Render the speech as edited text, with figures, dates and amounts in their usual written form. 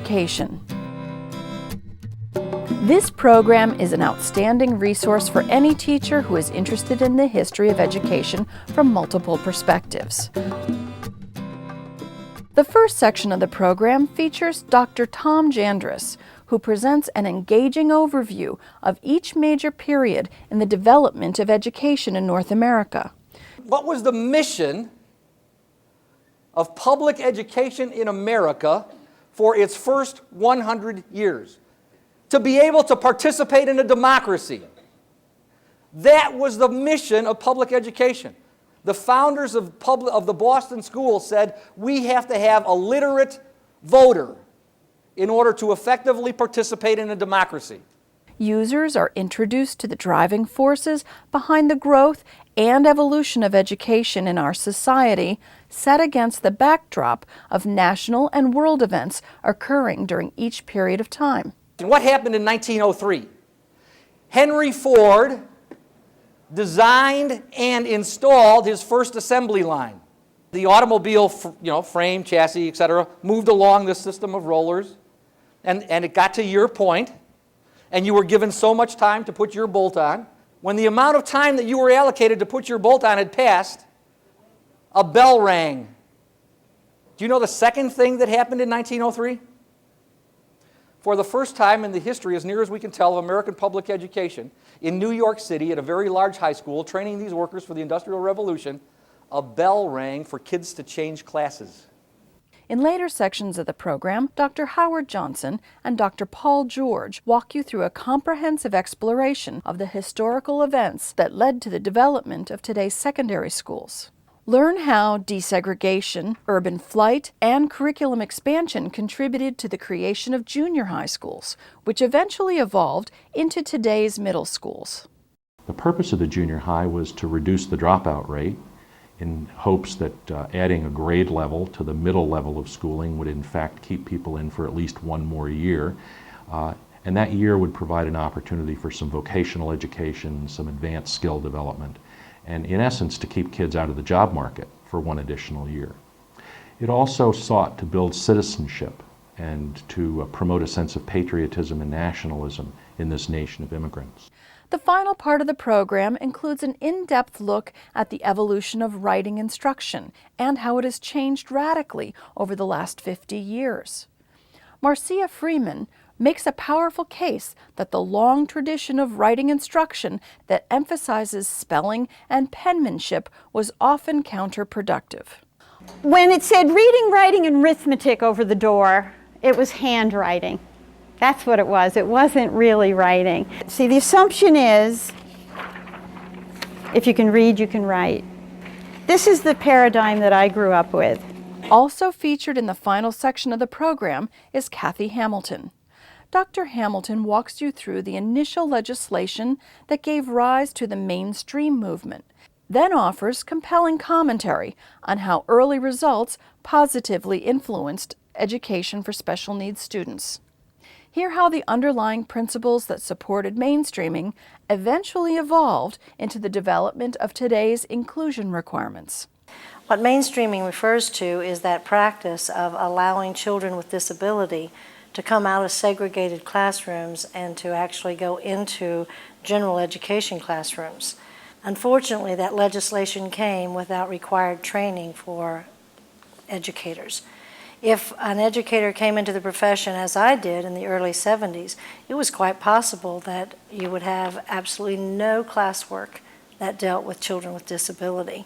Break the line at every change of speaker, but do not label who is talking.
education. This program is an outstanding resource for any teacher who is interested in the history of education from multiple perspectives. The first section of the program features Dr. Tom Jandris, who presents an engaging overview of each major period in the development of education in North America.
What was the mission of public education in America for its first 100 years? To be able to participate in a democracy. That was the mission of public education. The founders of the Boston School said, we have to have a literate voter in order to effectively participate in a democracy.
Users are introduced to the driving forces behind the growth and evolution of education in our society, set against the backdrop of national and world events occurring during each period of time.
And what happened in 1903? Henry Ford designed and installed his first assembly line. The automobile, frame, chassis, etc., moved along this system of rollers, and it got to your point, and you were given so much time to put your bolt on. When the amount of time that you were allocated to put your bolt on had passed, a bell rang. Do you know the second thing that happened in 1903? For the first time in the history, as near as we can tell, of American public education, in New York City at a very large high school, training these workers for the Industrial Revolution, a bell rang for kids to change classes.
In later sections of the program, Dr. Howard Johnston and Dr. Paul George walk you through a comprehensive exploration of the historical events that led to the development of today's secondary schools. Learn how desegregation, urban flight, and curriculum expansion contributed to the creation of junior high schools, which eventually evolved into today's middle schools.
The purpose of the junior high was to reduce the dropout rate in hopes that adding a grade level to the middle level of schooling would in fact keep people in for at least one more year. And that year would provide an opportunity for some vocational education, some advanced skill development, and in essence to keep kids out of the job market for one additional year. It also sought to build citizenship and to promote a sense of patriotism and nationalism in this nation of immigrants.
The final part of the program includes an in-depth look at the evolution of writing instruction and how it has changed radically over the last 50 years. Marcia Freeman makes a powerful case that the long tradition of writing instruction that emphasizes spelling and penmanship was often counterproductive.
When it said reading, writing, and arithmetic over the door, it was handwriting. That's what it was. It wasn't really writing. See, the assumption is if you can read, you can write. This is the paradigm that I grew up with.
Also featured in the final section of the program is Cathy Hamilton. Dr. Hamilton walks you through the initial legislation that gave rise to the mainstream movement, then offers compelling commentary on how early results positively influenced education for special needs students. Hear how the underlying principles that supported mainstreaming eventually evolved into the development of today's inclusion requirements.
What mainstreaming refers to is that practice of allowing children with disability to come out of segregated classrooms and to actually go into general education classrooms. Unfortunately, that legislation came without required training for educators. If an educator came into the profession, as I did in the early 70s, it was quite possible that you would have absolutely no classwork that dealt with children with disability.